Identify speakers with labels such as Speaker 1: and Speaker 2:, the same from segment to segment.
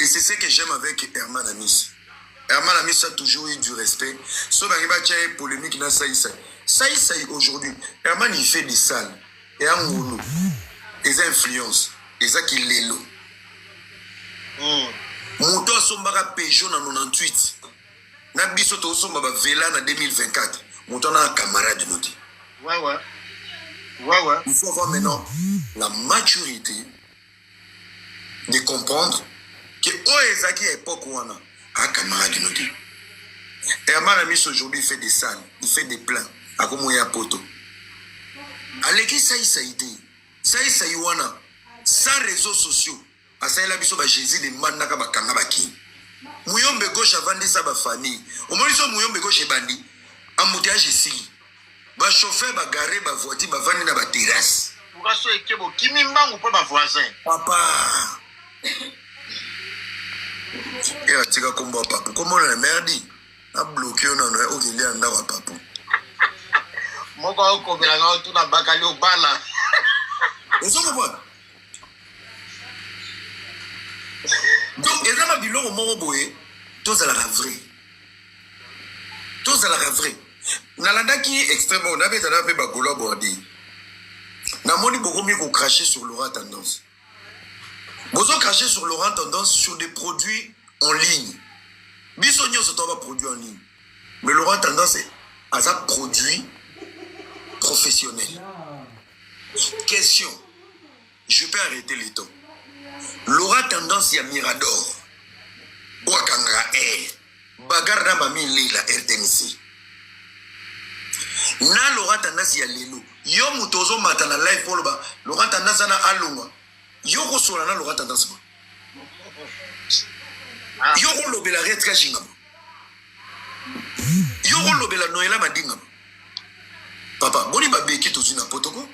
Speaker 1: Et c'est ce que j'aime avec Herman Amis. Herman Amis a toujours eu du respect. Sauf qu'il y a une polémique dans Saïsaï. Saïsaï aujourd'hui, Herman il fait des salles. Et un moulou. Ils influencent. Ils ont qui l'élo. Mouton sombara Peugeot en 98. Na biso to sombaba Vela en 2024. Mouton a un camarade de nous dit.
Speaker 2: Ouais.
Speaker 1: Il faut avoir maintenant la maturité de comprendre que Oezaki à l'époque où on a un camarade de nous dit. Herman Amis aujourd'hui il fait des salles, il fait des plans. À comment il y a poto. Aleki Saïsaïté. Saïsaï wana sans réseaux sociaux. Asa la biso ba Jésus de manaka ba kanga ba ki. Muyombe gauche avandi sa ba famille. Au moins ils muyombe gauche bandi. Embouteillage ici. Ba chauffeur ba garé ba voiture ba vandi na ba terrasse.
Speaker 2: Pourquoi so ekebo kimi mbangu pa ba voisin.
Speaker 1: Papa. Et a tika kombo papa. Comment on a merdi? A bloqué on a okeli anda wa papa.
Speaker 2: Moko ko bela nga tout na bakali obala.
Speaker 1: Vous comprenez? Donc, et là, il y a un moment tous à la vrai. Tous à la vrai. Nalanda qui est extrêmement, on avait fait Bagola Bordi. Namoni beaucoup mieux qu'on cracher sur Laurent Tendance. Vous avez craché sur Laurent Tendance sur des produits en ligne. Bissonio se trouve produit en ligne. Mais Laurent Tendance est un produit professionnel. Question. Je peux arrêter les temps. Laura tendance ya Mirador. Wakanga Bagarda Mami Lila RTNC. Na Laura tendance ya Lelo. Yo mutozo mata na live polo ba. Laura tendance na alunga. Yo ko sola na Laura tendance ba. Yo ko lobela retka shinga. Yo ko lobela Noela Madinga. Papa, boni ba beki tozina potoko.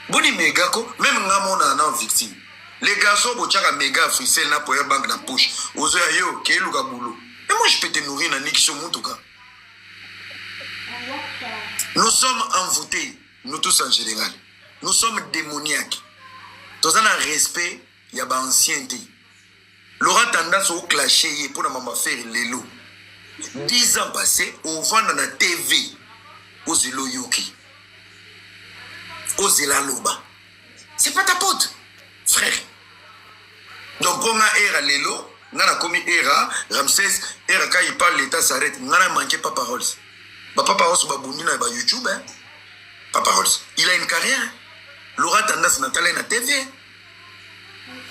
Speaker 1: Boni megako, même ngamo na na victime. Les garçons, bochaka méga frissel na poya banque na poche. Ozo ya yo, keluka boulot. Et moi je peux te nourrir na nikisho mutuka. Nous sommes envoûtés, nous tous en général. Nous sommes démoniaques. Tous en respect, il y a ba ancienneté. L'aura tendance au clasher pour na maman faire l'élo. 10 ans passés, on vend dans la TV. Aux Zelo Yuki. Aux Zela Loba. C'est pas ta pote, frère. Donc, on a era Lelo, on a commis era, Ramsès, era quand il parle, l'État s'arrête. On a manqué Papa Rolls. Papa Rolls, on va YouTube. Hein? Papa Rolls, il a une carrière. Laura Tendance Nathalie na TV.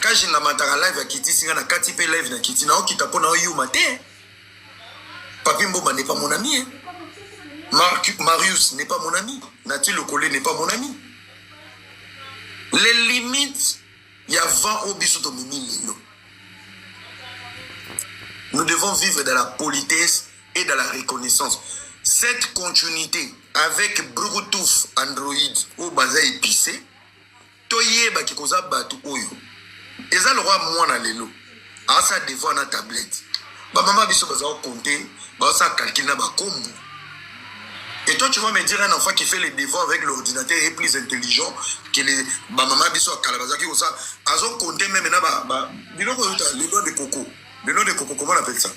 Speaker 1: Quand je n'ai live à Kitty, si on a 4 live na Kitty, na okita pona oyu matin. Papi Mboma n'est pas mon ami. Hein? Marius n'est pas mon ami. Nathalie Le Collet n'est pas mon ami. Les limites, il y a 20 au bisoto mimi. Nous devons vivre dans la politesse et dans la reconnaissance. Cette continuité avec Bluetooth Android ou baza épicé, toyeba ki koza batu oyo. Eza le roi mwana lelo. Asa devant na tablette. Ba maman biso baza compter, ba sa calculer na ba kombo. Et toi, tu vas me dire un enfant qui fait les devoirs avec l'ordinateur est plus intelligent que les maman biso à Kalabazaki ou ça. Ils ont compté même maintenant, le nom de coco. Le nom de coco, comment on appelle ça?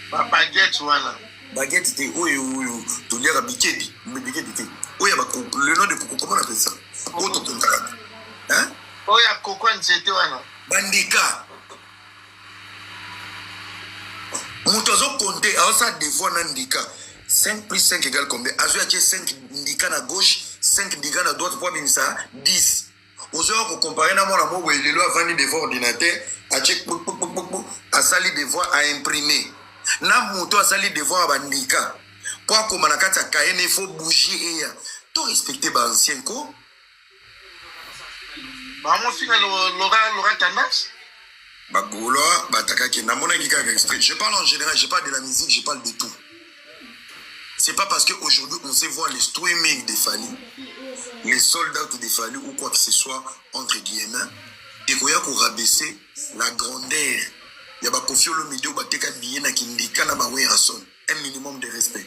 Speaker 2: Baguette, voilà.
Speaker 1: Baguette, c'était oui, tu dis à Bikedi. Oui, le nom de coco, comment on appelle ça? Hein?
Speaker 2: Oh, il y a coco, c'était voilà.
Speaker 1: Bandika. Moutozo compté, alors ça devoir n'indika. 5 plus 5 égale combien? Azoua 5 ndika à gauche, 5 ndika à droite, pour bien ça, 10. Aux heures qu'on compare à mon amour, il est là avant de voir ordinateur, à check, à sali devoir à imprimer. Na mouto à sali devoir à ndika. Pour qu'on manakata kaye, il faut bouger et tout respecter les anciens co.
Speaker 2: Bah, mon final, l'aura tendance.
Speaker 1: Bagolo, Batakaki, Namona Gika extrait. Je parle en général, je parle de la musique, je parle de tout. C'est pas parce qu'aujourd'hui on sait voir les streaming des Fali, les soldats des Fali ou quoi que ce soit, entre guillemets, et qu'on y a pour rabaisser la grandeur. Il y a pas confié le milieu, bateka bien na kindika na bawe rason. Un minimum de respect.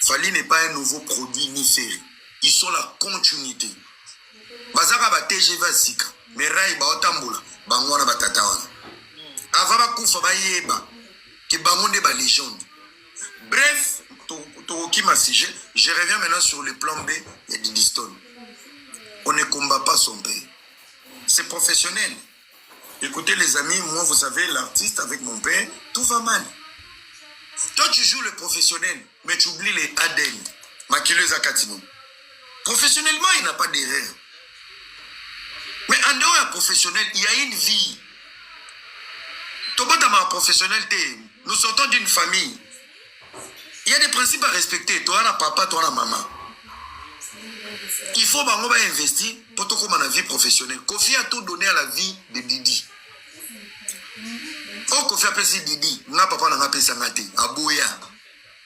Speaker 1: Fali n'est pas un nouveau produit ni série. Ils sont la continuité. Bazaka ba TGV Sika, mais Rai ba Otambola, bango na batata wana avant bakufa bayeba ke bango nde balégende. Bref, ma sujet, je reviens maintenant sur le plan B et Didi Stone. On ne combat pas son père. C'est professionnel. Écoutez les amis, moi vous savez, l'artiste avec mon père, tout va mal. Toi tu joues le professionnel, mais tu oublies les ADN. Makileuse Akatimo. Professionnellement, il n'a pas d'erreur. Mais en dehors du professionnel, il y a une vie. Tobotama professionnel, nous sortons d'une famille. Il y a des principes à respecter. Toi, la papa, toi, la maman. Il faut investir pour tout comme la vie professionnelle. Kofi a tout donné à la vie de Didi. Oh, Kofi a appelé Didi. Nga papa n'a pas appelé Sangate. Abouya.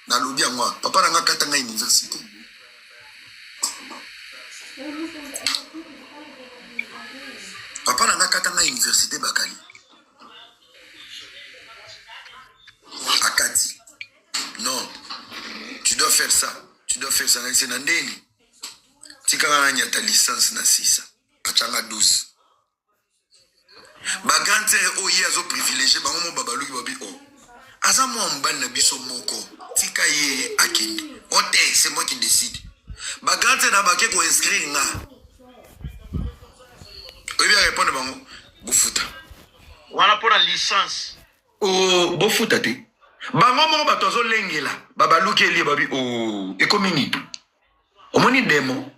Speaker 1: Na lobi à moi. Papa n'a pas katanga université. Papa n'a pas katanga université Bakali. Akati. Non. Tu dois faire ça. Tu dois faire ça. C'est Nandeni. Tu as ta licence na 6. Achanga 12. Bagante o yezo privilégié bango babalu babi o. Aza mo mbal na biso moko. Tika ye akini. Ote c'est moi qui décide. Bagante na baké ko inscrire nga. Obi a répondre bango bofuta.
Speaker 2: Voilà pour la licence.
Speaker 1: Oh bofuta te. Bango mo batozo lengela. Babalu ke li babi o ekomini. Omoni demo.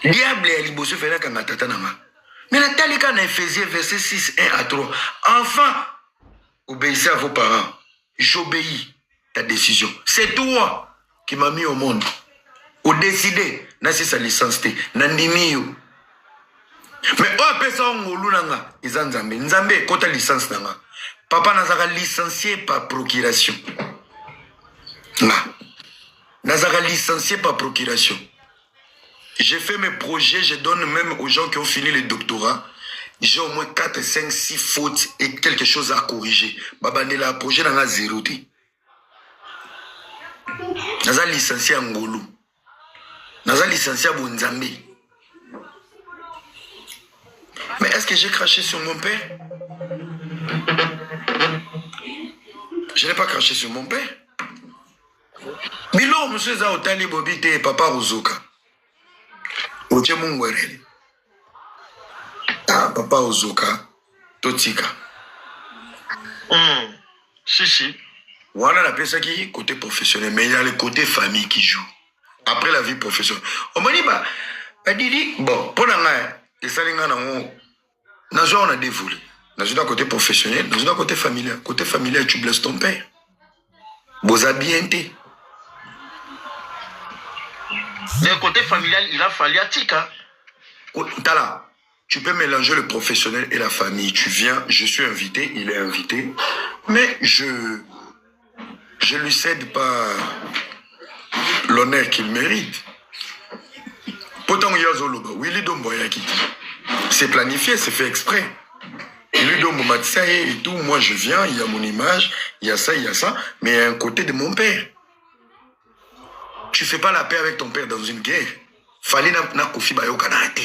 Speaker 1: Diable est liboso fait quand tata nama. Mais la talika na Ephésiens verset 6 1 à 3. Enfin, obéissez à vos parents. J'obéis ta décision. C'est toi qui m'as mis au monde. Au décidé, na c'est sa licence te. Nandimi yo. Mais oh pesa ngolu nanga, izanzambe. Nzambe kota licence nanga. Papa nazaka licencié par procuration. Nazaka licencié par procuration. J'ai fait mes projets, je donne même aux gens qui ont fini le doctorat. J'ai au moins 4, 5, 6 fautes et quelque chose à corriger. Babandela projet dans la zéro. Naza licencié à Ngolo. Naza licencié à Bonzambe. Mais est-ce que j'ai craché sur mon père? Je n'ai pas craché sur mon père. Milo, monsieur Zaotali Bobite et papa Ozoka. Oche Mungwereli. Ah, papa Ozoka. Totika.
Speaker 2: Si.
Speaker 1: Voilà la personne qui est côté professionnel, mais il y a le côté famille qui joue. Après la vie professionnelle. On m'a dit, Didi, bon, pour l'année, et ça, on a dévoilé. Dans un côté professionnel, dans un côté familial. Côté familial, tu blesses ton père. Vous habillenté.
Speaker 2: Le côté familial, il a fallu à Tika.
Speaker 1: Tala, tu peux mélanger le professionnel et la famille. Tu viens, je suis invité, il est invité, mais je lui cède pas l'honneur qu'il mérite. Pourtant, Willy Domboyaki, c'est planifié, c'est fait exprès. Willy Domboyaki et tout, moi je viens, il y a mon image, il y a ça, mais il y a un côté de mon père. Tu fais pas la paix avec ton père dans une guerre. Fallait na Kofi Bayoka na ate.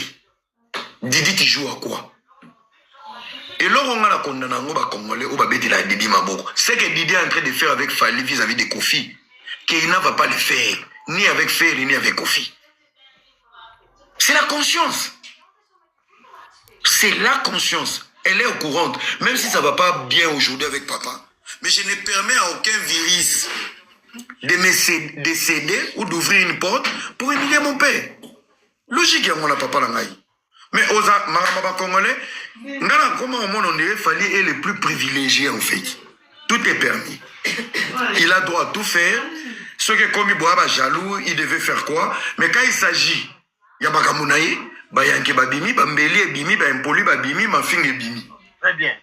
Speaker 1: Didi tu joues à quoi? Et là on a la condamné au Congolais au babé de la Didi Maboko. C'est que Didi est en train de faire avec Fali vis-à-vis de Kofi. Qu'il ne va pas le faire. Ni avec Ferry, ni avec Kofi. C'est la conscience. C'est la conscience. Elle est au courant. Même si ça ne va pas bien aujourd'hui avec papa. Mais je ne permets à aucun virus de céder ou d'ouvrir une porte pour humilier mon père. Logique, il y a papa là. Mais aux Congolais, comment au monde on dirait Fali est le plus privilégié en fait. Tout est permis. Il a droit à tout faire. Ceux qui comme il jaloux, il devait faire quoi? Mais quand il s'agit, il y a Bakamunaye, Bayanke Babimi, Bambeli Bimi, Bamboli Babimi, Mafing Bimi.
Speaker 2: Très bien.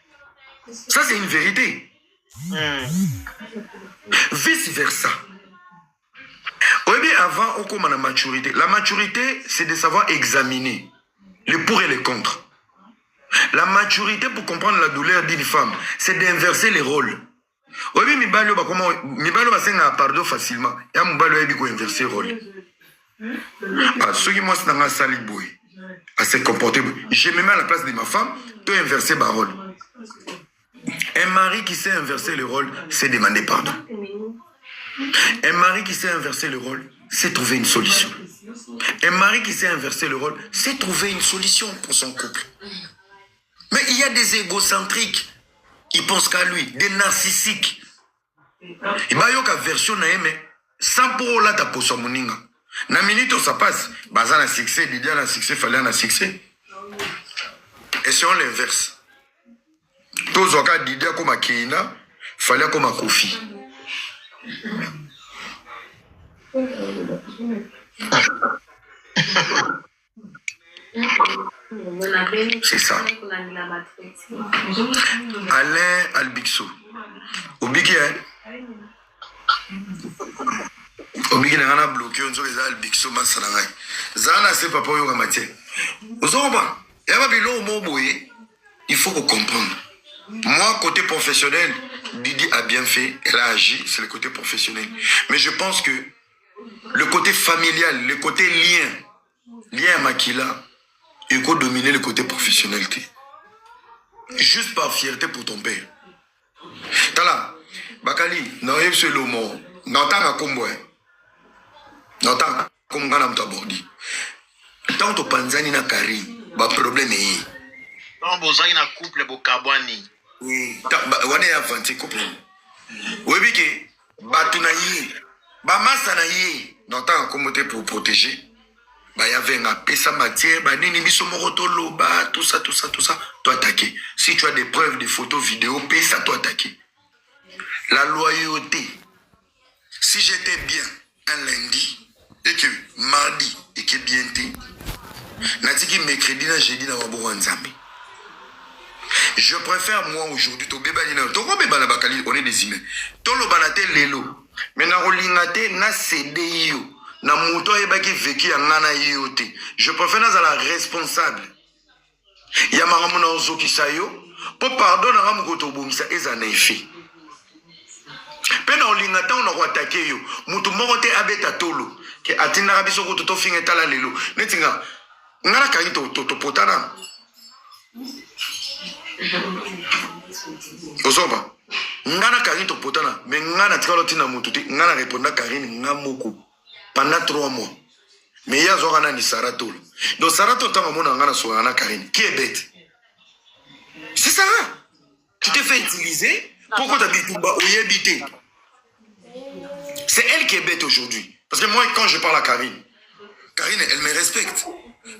Speaker 1: Ça c'est une vérité. Vice versa. Oui, avant, on commence la maturité. La maturité, c'est de savoir examiner le pour et le contre. La maturité, pour comprendre la douleur d'une femme, c'est d'inverser les rôles. Oui, Mibalo va pardon facilement. Et Mibalo va inverser les rôles. Ceux qui m'ont dit que à se comporter. Je me mets à la place de ma femme, tu inverser ma rôle. Un mari qui sait inverser le rôle, c'est demander pardon. Un mari qui sait inverser le rôle, c'est trouver une solution. Un mari qui sait inverser le rôle, c'est trouver une solution pour son couple. Mais il y a des égocentriques, ils pensent qu'à lui, des narcissiques. Il y a une version, mais sans pour là, tu as pour son moninga. Na minute ça passe, baza na succès, Didier na succès, fallait na succès. Et si on l'inverse, tous les cas Didier comme Keina, fallait comme Kofi. C'est ça. Alain Albixo. Obiki, Obiki n'a bloqué, on dirait Albixo Massanangai. Zana, c'est pas pour yoga matière. Vous avez il faut qu'on comprenne. Moi, côté professionnel, Didi a bien fait, elle a agi, c'est le côté professionnel. Mais je pense que le côté familial, le côté lien à Makila, il faut dominer le côté professionnel. Juste par fierté pour ton père. Tala, Bakali, non, il y a le mot. N'entends comme moi. N'entends comme moi, n'aborde. Tant que Panzani n'a carré, bah problème est.
Speaker 2: Non, Bozani na couple, Bokabwani.
Speaker 1: Oui, on est avancé couple. Oui, bike, Batunayi, Bamasa nayi, n'entends comme tu pour protéger. Bah, y avait un pesa matière, bah, nini biso morotolo, bah, tout ça, toi attaquer. Si tu as des preuves, des photos, vidéos, pesa, toi attaquer. La loyauté. Si j'étais bien un lundi, et que mardi, et que bien t'es, natiki mercredi, jeudi, na wabou nzambi. Je préfère moi aujourd'hui, to beba dina, to ko beba na bakali, on est des humains. To lo banate lelo, mais na rolingate na cédé yo. Na muto ebaki veki ya ngana yote. Je préfère na la responsable. Ya maramu na ozoki sayo, po pardon na ramu koto bomisa eza na effet. Pe na olingata on ko attaquer yo. Mutu moko te abeta tolo ke atina rabiso ko to finga tala lelo. Netinga ngana kanyi to potana. Ozoba. Ngana kanyi to potana, mais ngana tikalo tina mutu te ngana répondre Karine ngamoko. Pendant 3 mois. Mais il y a Zorana Sarato. Donc Sarato, Karine. Qui est bête? C'est Sarah. Tu t'es fait utiliser. Pourquoi tu as dit c'est elle qui est bête aujourd'hui. Parce que moi, quand je parle à Karine, Karine, elle me respecte.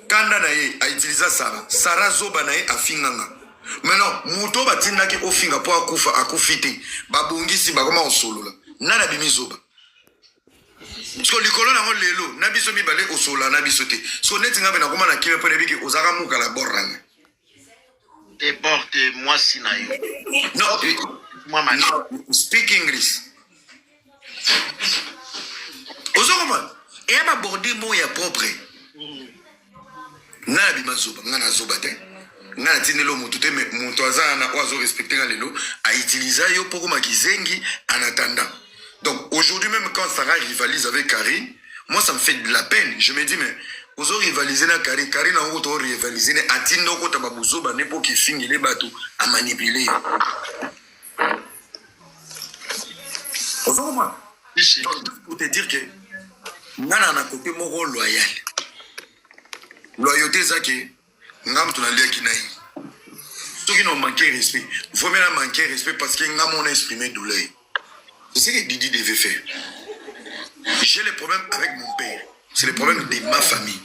Speaker 1: Quand Nanaye a utilisé Sarah, Sarah Zobanaye a finganga. Maintenant, Mouto Batina qui a finga pour akufite. Babungi si bagoma en solo. Nana bimizoba. Parce que les colons ont l'élo, n'abiso mi balé au sol, n'abiso te. So netinga bena comment na kime pone biki ozara muka la borranga.
Speaker 2: Te porte moi sinayo.
Speaker 1: Non,
Speaker 2: moi man.
Speaker 1: Speak English. Ozoma, et à aborder mo ya propre. Na bi mazoba, ngana zoba te. Ngana tinelo mutute mais montoza na oiseau respecter lelo a utiliser yo pour ma kizengi en attendant. Donc aujourd'hui même quand Sarah rivalise avec Karine, moi ça me fait de la peine. Je me dis mais vous aurez rivalisé avec Karine, Karine a auto rivalisé avec Atindo kota babuzo ba nepo ki fingi les bateaux à manipuler. Aujourd'hui pour te dire que nana na côté moko loyal. Loyauté ça que ngam to na lia kinayi. Ceux qui n'ont manqué respect, faut même manquer respect parce que ngam on a exprimé douleur. C'est ce que Didi devait faire. J'ai le problème avec mon père. C'est le problème de ma famille.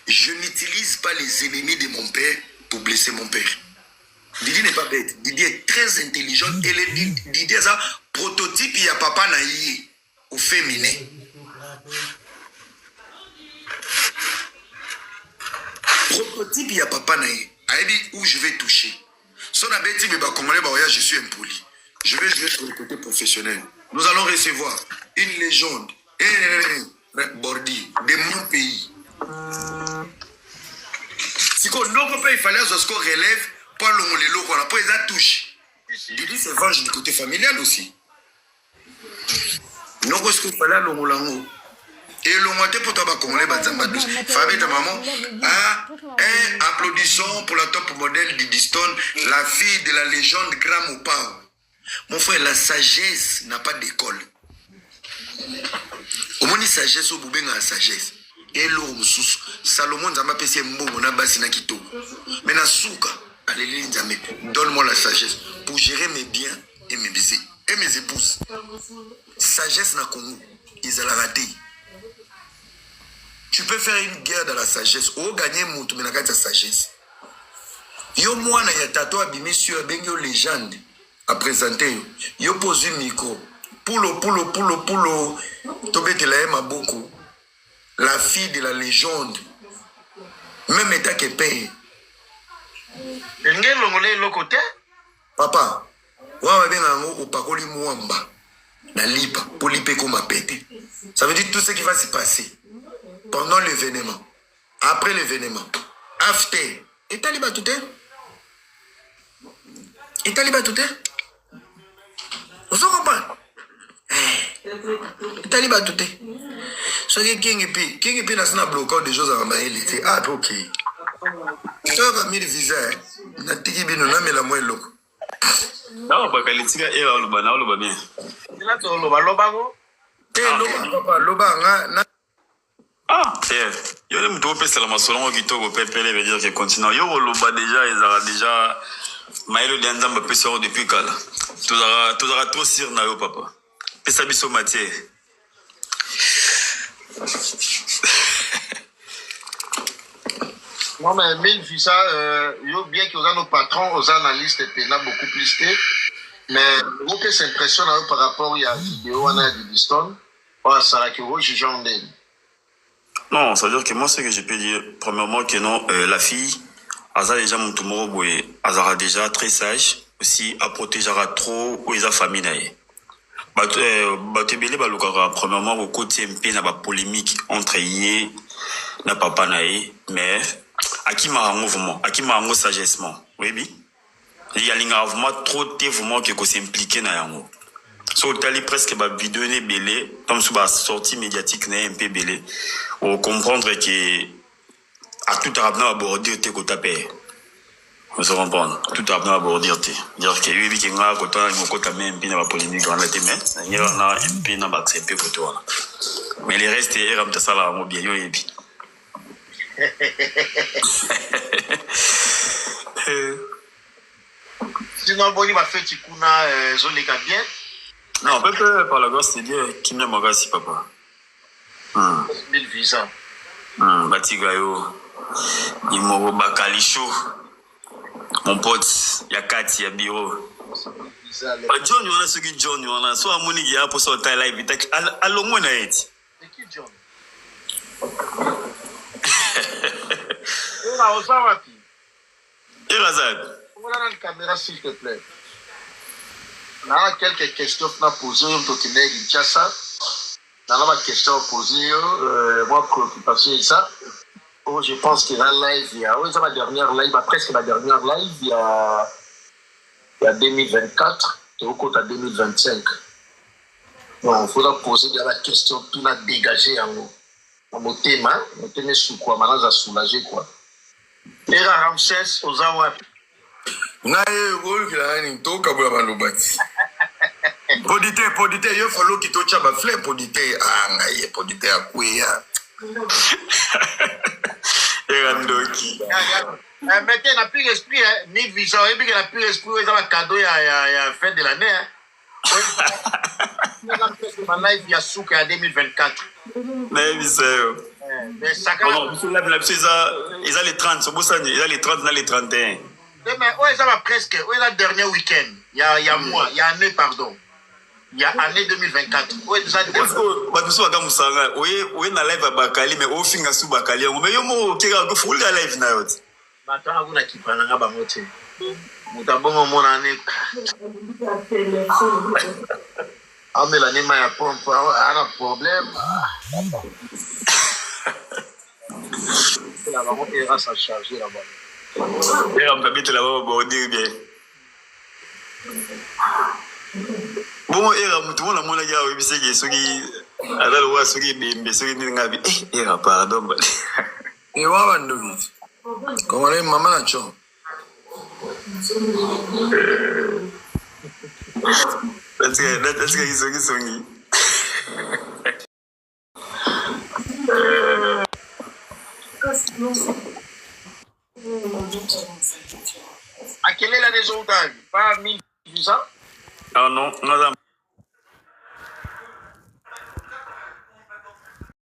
Speaker 1: Je n'utilise pas les ennemis de mon père pour blesser mon père. Didi n'est pas bête. Didi est très intelligent. Et Didi est un prototype, il y a papa naïe au féminin. Prototype, il y a papa naïe. Aïbi, où je vais toucher. Son abeti, je suis impoli. Je vais jouer sur le côté professionnel. Nous allons recevoir une légende, Bordi, de mon pays. Si on n'a pas, il fallait qu'on relève, pas le lot, qu'on n'a pas les touche. Didi se venge du côté familial aussi. Non, parce qu'il fallait le lango. Et le moitié pour toi, Congolais, Bazamba 12. Fabé, ta maman. Applaudissons pour la top modèle d'Idiston, la fille de la légende Grand Mopao. Mon frère, la sagesse n'a pas d'école. Au moins, sagesse, au boubé, la sagesse. Et l'eau, Salomon, Zama, Pessi, Mbongo, Nabasi, Nakito. Mais na souka, allez, donne-moi la sagesse pour gérer mes biens et mes baisers et mes épouses. Sagesse na Congo, ils ont raté. Tu peux faire une guerre dans la sagesse. Ou gagner mon tout, mais la sagesse. Yo moi na yatato abimi sur bengyo légende à présenter. Yo pose un micro. Poulo. Tobete la ma beaucoup. La fille de la légende. Même état que paye.
Speaker 2: Ngé longolé le côté.
Speaker 1: Papa, wa benga ngo opakoli muamba na lipa pour liper comme a pété. Ça veut dire tout ce qui va se passer pendant l'événement, après l'événement, after. Et taliba tout est. Et taliba tout est. Vous comprenez? Et taliba tout est. Ce qui est King n'a pas bloqué des choses à Ramaël. Ah, ok. Tu as mis le visa. Na tiki bino na mela moi loko.
Speaker 3: Non, pas qualité era loba bien.
Speaker 2: Là tu loba go.
Speaker 1: Loba na.
Speaker 3: Ah, yo le mto pesa la masolongo kitoko pepele veut dire que continent yo loba déjà ils ont déjà maïlo d'anzamba pesa depuis kala. Tozara trop sir na yo papa. Pesa biso matière.
Speaker 2: Non mais mille visa yo bien que nos patrons aux analystes pena beaucoup plus té mais vous que c'est impressionnant par rapport à vidéo on a du Boston ou ça la que vous jugez en elle.
Speaker 3: Non, ça veut dire que moi, ce que je peux dire, premièrement, que non, la fille, elle a déjà mon tumoro, elle a déjà très sage, aussi, elle protégera trop, ou sa famille. Premièrement, au côté MP, il y a une polémique entre yé, na papa naé, mais, à qui m'a un mouvement, à qui m'a un sagessement, oui, il y a un mouvement trop de mouvement que s'impliquer dans yango. So tali presque ba vidéo ne belé comme sur ba sortie médiatique ne un peu belé ou comprendre que à tout arabna aborder te ko taper on se comprendre tout arabna aborder te dire que oui que nga ko ta ngo ko ta même pina ba polémique on la te mais na na un peu na ba accepter ko toi mais les restes era mta sala mo bien yo yebi
Speaker 2: Sinon boni ba fait tikuna zoleka bien.
Speaker 3: Non, peut-être par la grâce de Dieu, qui m'aime aussi, papa.
Speaker 2: Mille visa.
Speaker 3: Batigayo, Imoro Bakalisho, mon pote, Yakati, Yabiro. John, you want to get John, you want to so I'm money here for so time live. Along one night.
Speaker 2: Qui John? On a osé wapi.
Speaker 3: Et Razak.
Speaker 2: On a la caméra s'il te plaît. On a quelques questions qu'on a posées au Kenya Kinshasa. On a des questions posées, moi préoccupation et ça. Oh, je pense qu'il y a un live, il y a ma dernière live, presque ma dernière live, il y a 2024, et au côté à 2025. Donc, il faudra poser la question, tout a dégagé en mon thème, sous quoi, maintenant, ça soulagé quoi. Et la Ramsès, aux Awa.
Speaker 1: Nae wolkilani toka bwa balobati. Podite yo follow kitocha ba fleur podite ngaye podite akweya.
Speaker 3: Erandoki.
Speaker 2: Mettez la pure esprit ni vision et puis la pure esprit ils ont un cadeau à fin de l'année. On a live ya souka à 2024.
Speaker 3: Mais viseo.
Speaker 2: Mais ça
Speaker 3: non, ils ont les 30, ils ont les 30 dans les 31.
Speaker 2: Mais ouais, ça va presque. Ouais, la dernier week-end. Il y a mois, il y a année, pardon. Il y a année 2024. Ouais, déjà.
Speaker 3: Parce que Musanga, oui, na live à Bakali, mais au fin sous Bakali, mais yo mo kira go full live na yot.
Speaker 2: Maintenant, vous na ki pananga ba moté. Mutabongo mon année. Ah, mais l'année ma pompe, a un problème. La maman ira s'en charger là-bas.
Speaker 3: Et on peut mettre là-bas pour dire bien. Bon, et tout le monde a mon gars, oui, c'est que Alors, ouais, ce qui est bien, ce qui est bien, pardon.
Speaker 1: Et wa bandoki. Comment les maman na cho?
Speaker 3: That's que songi.
Speaker 2: À quel est la résultat? Pas 1000 ans?
Speaker 3: Ah non, non,